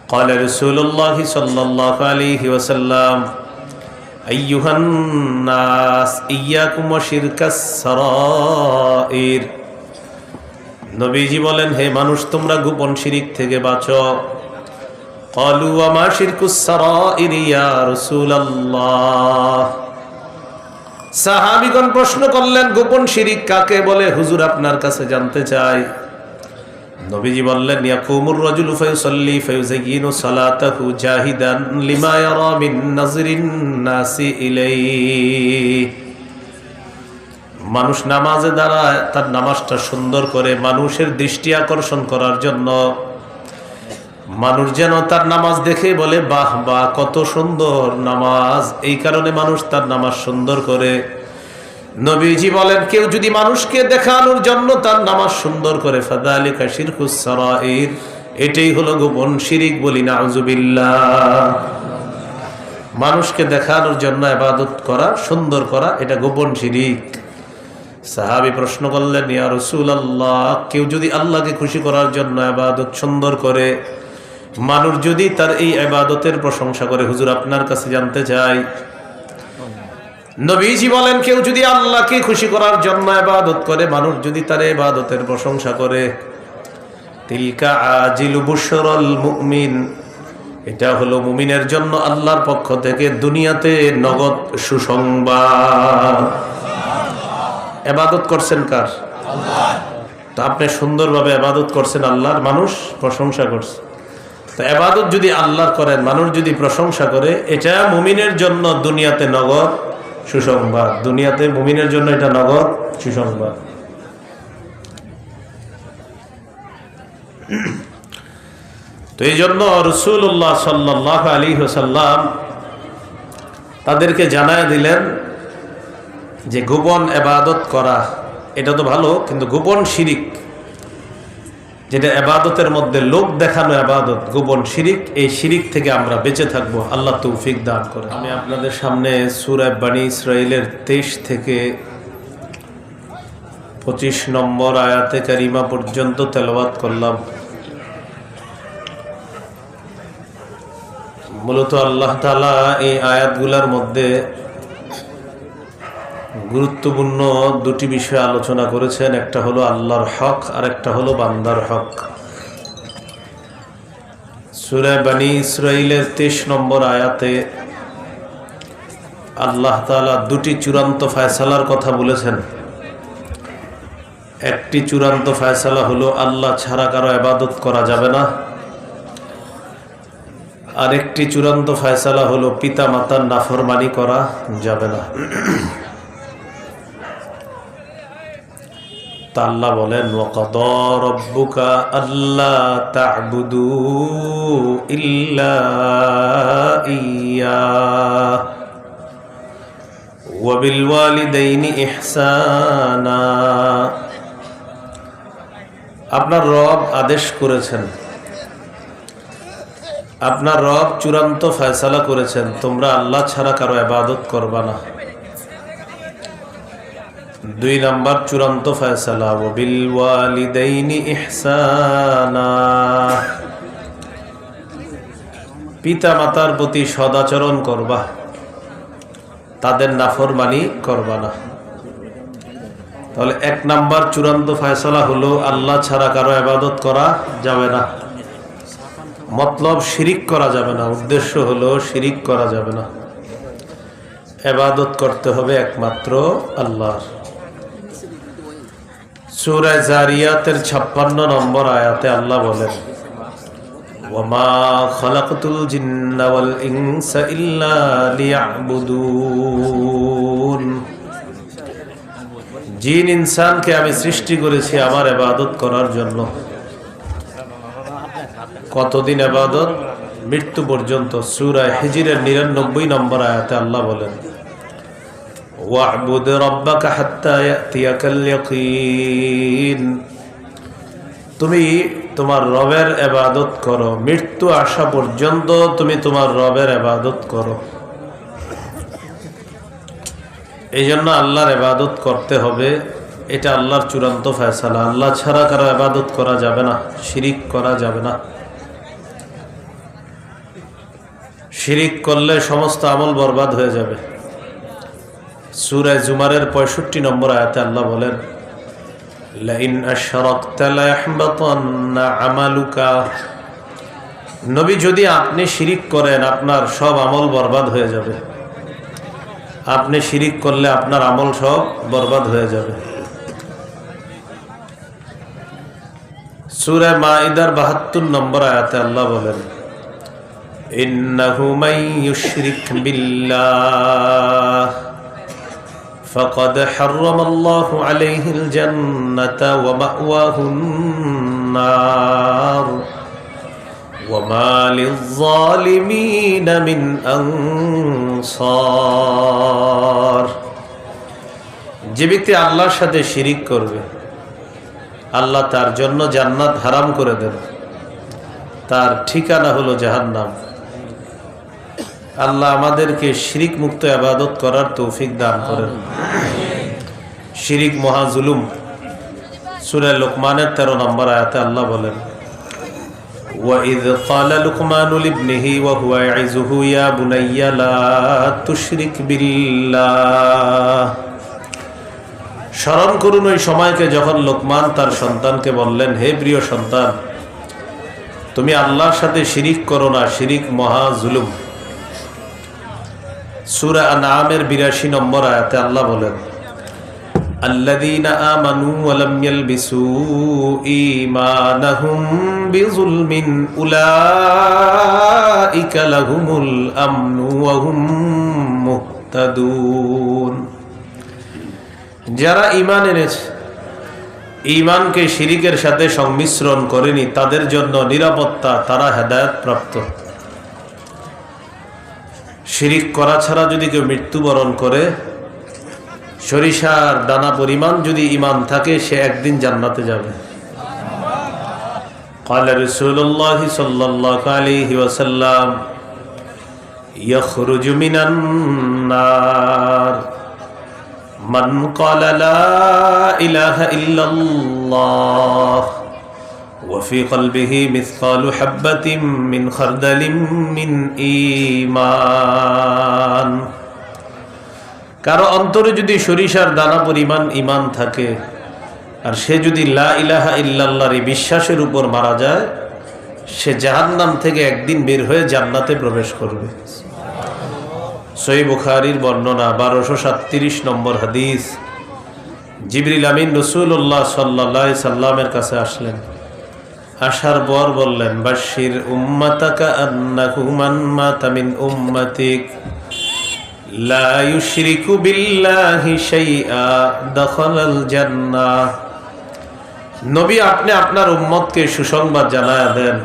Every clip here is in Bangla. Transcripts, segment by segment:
قال رسول الله صلى الله عليه وسلم أيها الناس إياكم وشرك السرائر। নবীজি বলেন, হে মানুষ, তোমরা গোপন শিরিক থেকে বাঁচো। قالوا وما شرك السرائر يا رسول الله। সাহাবীগণ প্রশ্ন করলেন, গোপন শিরিক কাকে বলে হুজুর, আপনার কাছে জানতে চাই। নবীজি বললেন, ইয়াকুমুর রাজুলু ফায়ুসাল্লি ফায়ুযায়্যিনু সালাতাহু জাহিদান লিমা ইয়ারা মিন নাযরিন নাসি ইলাইহি। মানুষ নামাজে দাঁড়ায়, তার নামাজটা সুন্দর করে মানুষের দৃষ্টি আকর্ষণ করার জন্য। মানুষ যেন তার নামাজ দেখে বলে, বাহ বাহ, কত সুন্দর নামাজ। এই কারণে মানুষ তার নামাজ সুন্দর করে। নবীজি বলেন, কেউ যদি মানুষকে দেখানোর জন্য তার নামাজ সুন্দর করে, ফাযালিকা শিরকুস সারাইর, এটাই হলো গোপন শিরিক। বলি নাউযুবিল্লাহ। মানুষকে দেখানোর জন্য ইবাদত করা, সুন্দর করা, এটা গোপন শিরিক। সাহাবী প্রশ্ন করলেন, ইয়া রাসূলুল্লাহ, কেউ যদি আল্লাহকে খুশি করার জন্য ইবাদত সুন্দর করে, মানুষ যদি তার এই ইবাদতের প্রশংসা করে, হুজুর আপনার কাছে জানতে চাই। নবীজি বলেন, কেউ যদি আল্লাহকে খুশি করার জন্য ইবাদত করে, মানুষ যদি তার ইবাদতের প্রশংসা করে, তিলকা আজিলু বুশরাল মুমিন, এটা হলো মুমিনের জন্য আল্লাহর পক্ষ থেকে দুনিয়াতে নগদ সুসংবাদ। ইবাদত করছেন কার? আল্লাহ। তো আপনি সুন্দরভাবে ইবাদত করছেন আল্লাহর, মানুষ প্রশংসা করছে। তো ইবাদত যদি আল্লাহর করেন, মানুষ যদি প্রশংসা করে, এটা মুমিনের জন্য দুনিয়াতে নগদ সুসংবাদ। দুনিয়াতে মুমিনের জন্য এটা নগদ সুসংবাদ। তো এই জন্য রাসূলুল্লাহ সাল্লাল্লাহু আলাইহি ওয়াসাল্লাম তাদেরকে জানায় দিলেন যে গোপন ইবাদত করা এটা তো ভালো, কিন্তু গোপন শিরিক, যেটা ইবাদতের মধ্যে লোক দেখানো ইবাদত, গোপন শিরিক, এই শিরিক থেকে আমরা বেঁচে থাকবো। আল্লাহ তৌফিক দান করে। আমি আপনাদের সামনে সূরা বনী ইসরাঈলের 23 থেকে 25 নম্বর আয়াতে কারিমা পর্যন্ত তেলাওয়াত করলাম। মূলত আল্লাহ তাআলা এই আয়াতগুলোর মধ্যে গুরুত্বপূর্ণ দুটি বিষয় আলোচনা করেছেন। একটা হলো আল্লাহর হক, আর একটা হলো বান্দার হক। সূরা বনী ইসরাঈলের 23 নম্বর আয়াতে আল্লাহ তাআলা দুটি চূড়ান্ত ফয়সালার কথা বলেছেন। একটি চূড়ান্ত ফয়সালা হলো আল্লাহ ছাড়া কারো ইবাদত করা যাবে না, আর একটি চূড়ান্ত ফয়সালা হলো পিতা মাতার নাফরমানি করা যাবে না। আল্লাহ বলেন, ওয়াকাদা রাব্বুকা আল্লা তা'বুদু ইল্লা ইয়্যাহু ওয়া বিল ওয়ালিদাইনি ইহসানা। আপনার রব আদেশ করেছেন, আপনার রব চূড়ান্ত ফয়সালা করেছেন, তোমরা আল্লাহ ছাড়া কারো ইবাদত করবা না। 2 নাম্বার চূড়ান্ত ফয়সালা, ওয়া বিল ওয়ালিদাইনি ইহসানা, পিতা মাতার প্রতি সদাচরণ করবা, তাদের নাফরমানি করবা না। তাহলে 1 নাম্বার চূড়ান্ত ফয়সালা হলো আল্লাহ ছাড়া কারো ইবাদত করা যাবে না। মতলব শিরিক করা যাবে না, উদ্দেশ্য হলো শিরিক করা যাবে না। ইবাদত করতে হবে একমাত্র আল্লাহর। সূরা জারিয়াতের 56 নম্বর আয়াতে আল্লাহ বলেন, ওয়ামা খালাকতুল জিন্না ওয়াল ইনসা ইল্লা লিয়াবুদুন। জিন ইনসানকে আমি সৃষ্টি করেছি আমার ইবাদত করার জন্য। কতদিন ইবাদত? মৃত্যু পর্যন্ত। সূরা হিজরের 99 নম্বর আয়াতে আল্লাহ বলেন, ওয়া'বুদ রাব্বাকা হাত্তা ইয়াতিয়াকাল ইয়াকিন। তুমি তোমার রবের ইবাদত করো, মৃত্যু আসা পর্যন্ত তুমি তোমার রবের ইবাদত করো। এই জন্য আল্লাহর ইবাদত করতে হবে, এটা আল্লাহর চূড়ান্ত ফয়সালা। আল্লাহ ছাড়া কারো ইবাদত করা যাবে না, শিরিক করা যাবে না। শিরিক করলে সমস্ত আমল বরবাদ হয়ে যাবে। সূরা জুমারের 65 নম্বর আয়াতে আল্লাহ বলেন, লাইন আশরাকতা লায়াহবাতান্না আমালুকা। নবী, যদি আপনি শিরিক করেন আপনার সব আমল বরবাদ হয়ে যাবে। আপনি শিরিক করলে আপনার আমল সব বরবাদ হয়ে যাবে। সূরা মাইদার 72 নম্বর আয়াতে আল্লাহ বলেন, ইন্নাহু মান ইউশরিক বিল্লাহ ফাকাদ হারামাল্লাহু আলাইহিল জান্নাতা ওয়া মাওয়াহুন নার ওয়া মা লিয-যালিমিনা মিন আনসার। যে ব্যক্তি আল্লাহর সাথে শিরিক করবে আল্লাহ তার জন্য জান্নাত হারাম করে দেন, তার ঠিকানা হলো জাহান্নাম। আল্লাহ আমাদেরকে শিরিক মুক্ত ইবাদত করার তৌফিক দান করেন। শিরিক মহা জুলুম। সূরা লোকমানের 13 নম্বর আয়াতে আল্লাহ বলেন, وَإِذْ قَالَ لُقْمَانُ لِابْنِهِ وَهُوَ يَعِظُهُ يَا بُنَيَّ لَا تُشْرِكْ بِاللَّهِ। স্মরণ করুন ওই সময়কে যখন লোকমান তার সন্তানকে বললেন, হে প্রিয় সন্তান, তুমি আল্লাহর সাথে শিরিক করো না, শিরিক মহা জুলুম। সূরা আনআমের 82 নম্বর আয়াতে আল্লাহ বলেন, আল্লাযীনা আমানু ওয়া লাম ইয়ালবিসু ঈমানাহুম বিযুলমিন উলাইকা লাহুমুল আমনু ওয়া হুম মুহতাদুন। যারা ঈমান এনেছে, ঈমানকে শিরিকের সাথে সংমিশ্রণ করেনি, তাদের জন্য নিরাপত্তা, তারা হেদায়েত প্রাপ্ত। শিরিক করা ছাড়া যদি কেউ মৃত্যুবরণ করে, সরিষার দানা পরিমাণ যদি ঈমান থাকে, সে একদিন জান্নাতে যাবে। قال رسول الله صلى الله عليه وسلم يخرج من النار من قال لا إله إلا الله وفي قلبه مثقال حبة من خردل من إيمان। কারো অন্তরে যদি সরিষার দানা পরিমাণ ঈমান থাকে আর সে যদি লা ইলাহা ইল্লাল্লাহর বিশ্বাসের উপর মারা যায়, সে জাহান্নাম থেকে একদিন বের হয়ে জান্নাতে প্রবেশ করবে। সহিহ বুখারীর বর্ণনা 1237 নম্বর হাদিস। জিবরিল আমিন রাসূলুল্লাহ সাল্লাল্লাহু আলাইহি সাল্লামের কাছে আসলেন। আসার পর বললেন, বাশশির উম্মাতাকা আন্নাহু মান মাতা মিন উম্মাতিক লা ইউশরিকু বিল্লাহি শাইআ দাখালাল জান্নাহ। নবী, আপনি আপনার উম্মতকে সুসংবাদ জানায়া দেন,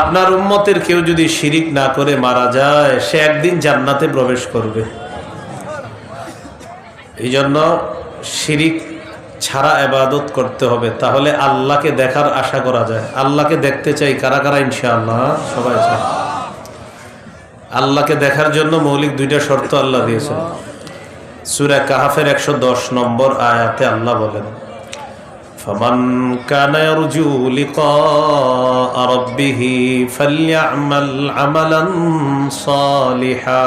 আপনার উম্মতের কেউ যদি শিরিক না করে মারা যায়, সে একদিন জান্নাতে প্রবেশ করবে। এই জন্য শিরিক ছাড়া ইবাদত করতে হবে, তাহলে আল্লাহকে দেখার আশা করা যায়। আল্লাহকে দেখতে চাই কারা কারা? ইনশাআল্লাহ সবাই চাই। আল্লাহকে দেখার জন্য মৌলিক 2টা শর্ত আল্লাহ দিয়েছেন। সূরা কাহফের 110 নম্বর আয়াতে আল্লাহ বলেন, ফামান কানা ইয়ারজু লিকা রাব্বিহি ফালইআমাল আমালান সালিহা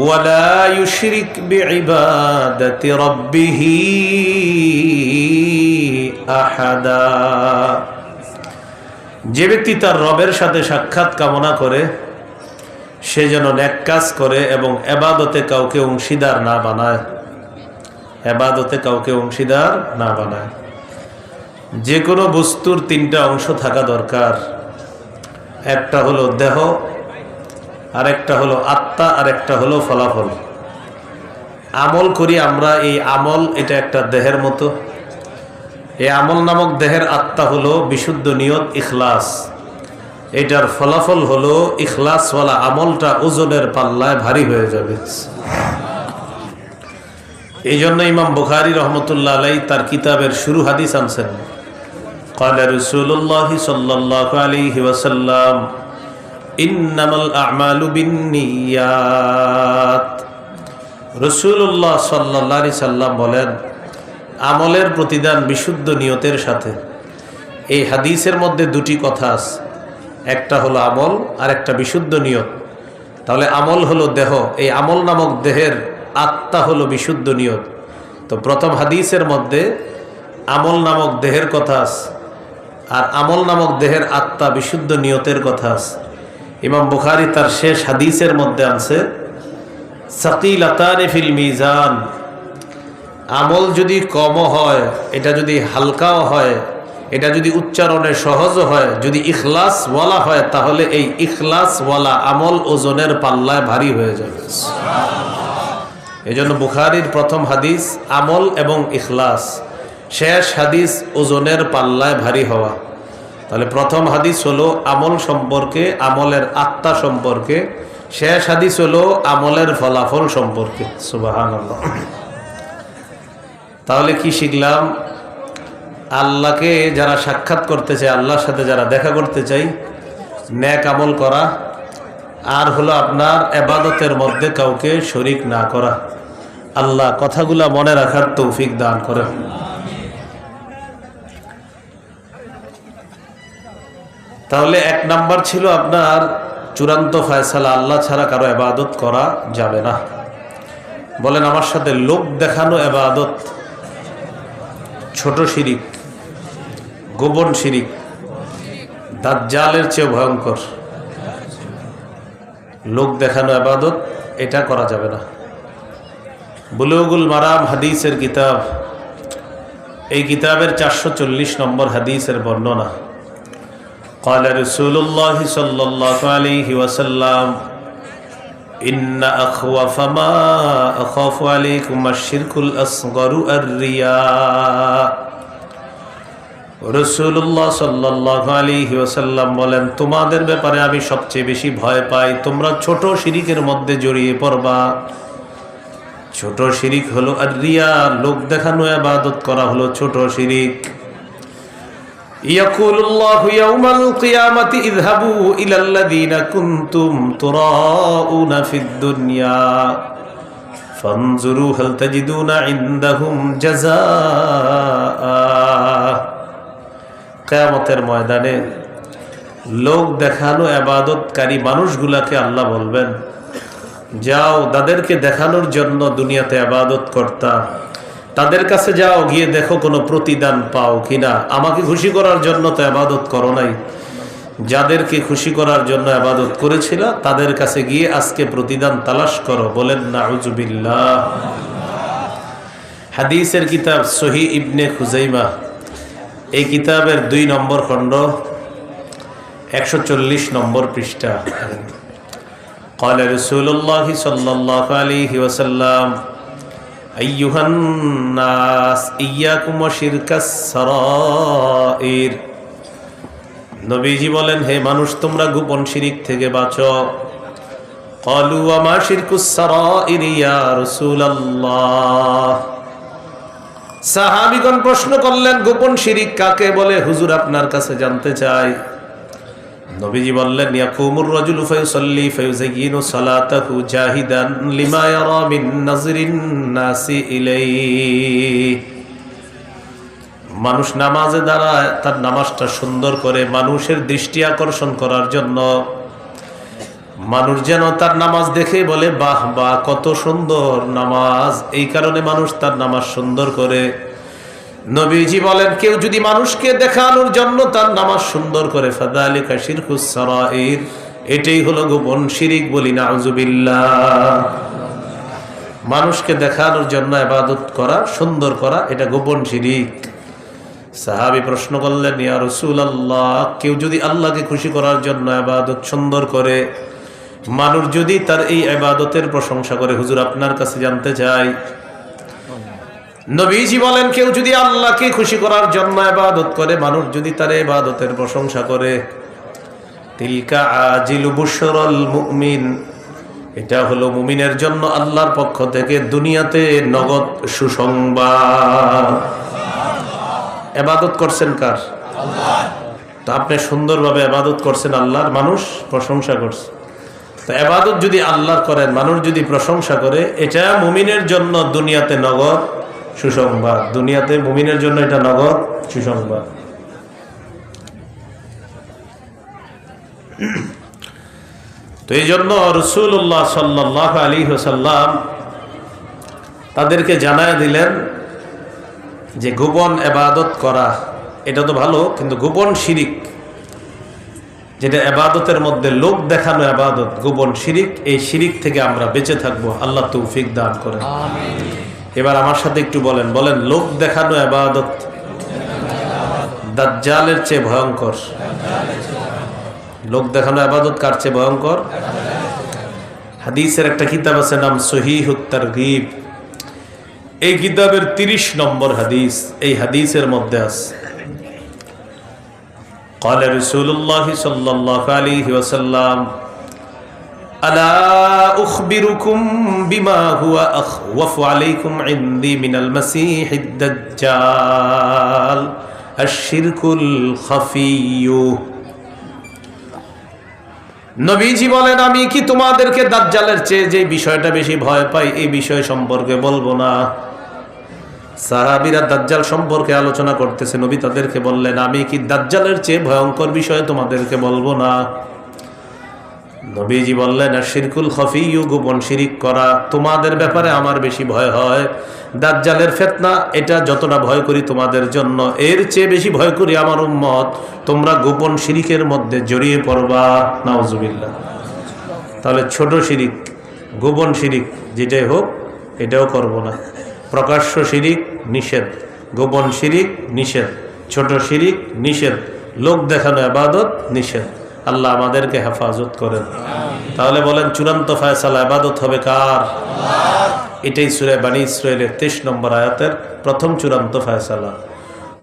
ওয়া লা ইউশরিক বিইবাদাতি রাব্বিহি আহাদা। যে ব্যক্তি তার রবের সাথে সাক্ষাৎ কামনা করে, সে যেন নেক কাজ করে এবং ইবাদতে কাউকে অংশীদার না বানায়। ইবাদতে কাউকে অংশীদার না বানায়। যে কোনো বস্তুর 3টা অংশ থাকা দরকার। একটা হলো দেহ, আরেকটা হলো আত্মা, আরেকটা হলো ফলাফল। আমল করি আমরা, এই আমল এটা একটা দেহের মতো। এই আমল নামক দেহের আত্মা হলো বিশুদ্ধ নিয়ত, ইখলাস। এটার ফলাফল হলো ইখলাসওয়ালা আমলটা ওজনের পাল্লায় ভারী হয়ে যাবে। এই জন্য ইমাম বুখারী রহমতুল্লাহ আলাইহি তার কিতাবের শুরু হাদিস আনছেন, ক্বালা রাসূলুল্লাহ সাল্লাল্লাহু আলাইহি ওয়াসাল্লাম ইন্নামাল আ'মালু বিন্নিয়াত। রাসূলুল্লাহ সাল্লাল্লাহু আলাইহি সাল্লাম বলেন, আমলের প্রতিদান বিশুদ্ধ নিয়তের সাথে। এই হাদিসের মধ্যে 2টি কথা আছে। একটা হলো আমল আর একটা বিশুদ্ধ নিয়ত। তাহলে আমল হলো দেহ, এই আমল নামক দেহের আত্মা হলো বিশুদ্ধ নিয়ত। তো প্রথম হাদিসের মধ্যে আমল নামক দেহের কথা আছে, আর আমল নামক দেহের আত্মা বিশুদ্ধ নিয়তের কথা আছে। ইমাম বুখারী তার শেষ হাদিসের মধ্যে আছে সাকিলাতানি ফিল মিজান, আমল যদি কম হয়, এটা যদি হালকাও হয়, এটা যদি উচ্চারণে সহজ হয়, যদি ইখলাস ওয়ালা হয়, তাহলে এই ইখলাস ওয়ালা আমল ওজনের পাল্লায় ভারী হয়ে যাবে। এজন্য বুখারীর প্রথম হাদিস আমল এবং ইখলাস, শেষ হাদিস ওজনের পাল্লায় ভারী হওয়া। তাহলে প্রথম হাদিস হলো আমল সম্পর্কে, আমলের আত্মা সম্পর্কে, শেষ হাদিস হলো আমলের ফলাফল সম্পর্কে। সুবহানাল্লাহ। তাহলে কি শিখলাম? আল্লাহকে যারা সাক্ষাৎ করতে চায়, আল্লাহর সাথে যারা দেখা করতে চাই, নেক আমল করা, আর হলো আপনার ইবাদতের মধ্যে কাউকে শরীক না করা। আল্লাহ কথাগুলা মনে রাখার তৌফিক দান করেন। তাহলে এক নাম্বার ছিল আপনার চূড়ান্ত ফয়সালা, আল্লাহ ছাড়া কারো ইবাদত করা যাবে না। বলেন আমার সাথে, লোক দেখানো ইবাদত ছোট শিরিক, গোপন শিরিক, দাজ্জালের চেয়ে ভয়ঙ্কর। লোক দেখানো ইবাদত এটা করা যাবে না। বুলুগুল মারাম হাদিসের কিতাব, এই কিতাবের 440 নম্বর হাদিসের বর্ণনা। قال رسول الله صلى الله عليه وسلم إن أخوف ما أخاف عليكم الشرك الأصغر الرياء। রাসূলুল্লাহ সাল্লাল্লাহু আলাইহি ওয়াসাল্লাম বলেন, তোমাদের ব্যাপারে আমি সবচেয়ে বেশি ভয় পাই তোমরা ছোট শিরিকের মধ্যে জড়িয়ে পড়বা। ছোট শিরিক হলো আর রিয়া, লোক দেখানো ইবাদত করা হলো ছোট শিরিক। ইয়াকুলুল্লাহু ইয়াউমাল কিয়ামাতি ইযহাবু ইলাল্লাযীনা কুনতুম তুরাউনা ফিদ দুনিয়া ফানজুরু হাল তাজিদুনা ইনদাহুম জাযাআ। কিয়ামতের ময়দানে লোক দেখানো ইবাদতকারী মানুষগুলাকে আল্লাহ বলবেন, যাও তাদেরকে দেখানোর জন্য দুনিয়াতে ইবাদত করতা, তাদের কাছে যাও, গিয়ে দেখো কোনো প্রতিদান পাও কিনা। আমাকে খুশি করার জন্য তো ইবাদত করো নাই, যাদেরকে খুশি করার জন্য ইবাদত করেছিল তাদের কাছে গিয়ে আজকে প্রতিদান তালাশ করো। বলেন নাউজুবিল্লাহ। হাদিসের কিতাব সহিহ ইবনে খুজাইমা, এই কিতাবের 2 নম্বর খণ্ড 140 নম্বর পৃষ্ঠা। قال رسول الله صلى الله عليه وسلم أيها الناس إياكم وشرك السرائر। নবীজি বলেন, হে মানুষ তোমরা গোপন শিরিক থেকে বাঁচো। قالوا وما شرك السرائر يا رسول الله। সাহাবীগণ প্রশ্ন করলেন, গোপন শিরিক কাকে বলে হুজুর আপনার কাছে জানতে চাই। নবীজি বললেন, ইয়াকুমুর রাজুলু ফায়ুসাল্লি ফায়ুযায়্যিনু সালাতাহু জাহিদান লিমা ইয়ারা মিন নাযরিন নাসি ইলাইহি। মানুষ নামাজে দাঁড়ায় তার নামাজটা সুন্দর করে মানুষের দৃষ্টি আকর্ষণ করার জন্য, মানুষ যেন তার নামাজ দেখে বলে বাহ বাহ কত সুন্দর নামাজ, এই কারণে মানুষ তার নামাজ সুন্দর করে। নবীজি বলেন, কেউ যদি মানুষকে দেখানোর জন্য তার নামাজ সুন্দর করে, ফাযালিকা শিরকুস সারাইর, এটাই হলো গোপন শিরিক। বলি নাউজুবিল্লাহ। মানুষকে দেখানোর জন্য ইবাদত করা, সুন্দর করা, এটা গোপন শিরিক। সাহাবী প্রশ্ন করলেন, ইয়া রাসূলুল্লাহ, কেউ যদি আল্লাহকে খুশি করার জন্য ইবাদত সুন্দর করে, মানুষ যদি তার এই ইবাদতের প্রশংসা করে, হুজুর আপনার কাছে জানতে চাই। নবীজি বলেন, কেউ যদি আল্লাহকে খুশি করার জন্য ইবাদত করে, মানুষ যদি তার ইবাদতের প্রশংসা করে, তিলকা আজিলু বুশরাল মুমিন, এটা হলো মুমিনের জন্য আল্লাহর পক্ষ থেকে দুনিয়াতে নগদ সুসংবাদ। ইবাদত করছেন কার? আল্লাহ। তো আপনি সুন্দরভাবে ইবাদত করছেন আল্লাহর, মানুষ প্রশংসা করছে। তো ইবাদত যদি আল্লাহর করেন, মানুষ যদি প্রশংসা করে, এটা মুমিনের জন্য দুনিয়াতে নগদ সুসংবাদ। দুনিয়াতে মুমিনের জন্য এটা নগদ সুসংবাদ। তো এই জন্য রাসূলুল্লাহ সাল্লাল্লাহু আলাইহি ওয়াসাল্লাম তাদেরকে জানায় দিলেন যে গোপন ইবাদত করা এটা তো ভালো, কিন্তু গোপন শিরিক, যেটা ইবাদতের মধ্যে লোক দেখানো ইবাদত, গোপন শিরিক, এই শিরিক থেকে আমরা বেঁচে থাকবো। আল্লাহ তৌফিক দান করেন। এবার আমার সাথে একটু বলেন লোক দেখানো ইবাদত দাজ্জালের চেয়ে ভয়ঙ্কর। লোক দেখানো ইবাদত কার চেয়ে ভয়ঙ্কর? হাদিসের একটা কিতাব আছে, নাম সহিহুত তারগীব। এই কিতাবের 30 নম্বর হাদিস, এই হাদিসের মধ্যে আছে قال رسول الله صلى الله عليه وسلم ألا أخبركم بما هو أخوف عليكم عندي من المسيح الدجال الشرك الخفي। নবীজি বলেন, আমি কি তোমাদেরকে দাজ্জালের চেয়ে যে বিষয়টা বেশি ভয় পাই এই বিষয় সম্পর্কে বলবো না? সাহাবীরা দাজ্জাল সম্পর্কে আলোচনা করতেছে, নবী তাদেরকে বললেন, আমি কি দাজ্জালের চেয়ে ভয়ঙ্কর বিষয় তোমাদেরকে বলবো না? নবীজি বললেন, শিরকুল খফিয়্যু, গোপন শিরিক করা, তোমাদের ব্যাপারে আমার বেশি ভয় হয়। দাজ্জালের ফিতনা, এটা যতটা ভয় করি তোমাদের জন্য, এর চেয়ে বেশি ভয় করি আমার উম্মত তোমরা গোপন শিরিকের মধ্যে জড়িয়ে পড়বা। নাউজুবিল্লাহ। তাহলে ছোট শিরিক, গোপন শিরিক যেটাই হোক এটাও করব না। প্রকাশ্য শিরিক নিষেধ, গোপন শিরিক নিষেধ, ছোট শিরিক নিষেধ, লোক দেখানো ইবাদত নিষেধ। আল্লাহ আমাদেরকে হেফাজত করেন। তাহলে বলেন, চূড়ান্ত ফয়সালা ইবাদত হবে কার? এটাই সূরা বনী ইসরাঈলের 23 নম্বর আয়াতের প্রথম চূড়ান্ত ফয়সালা।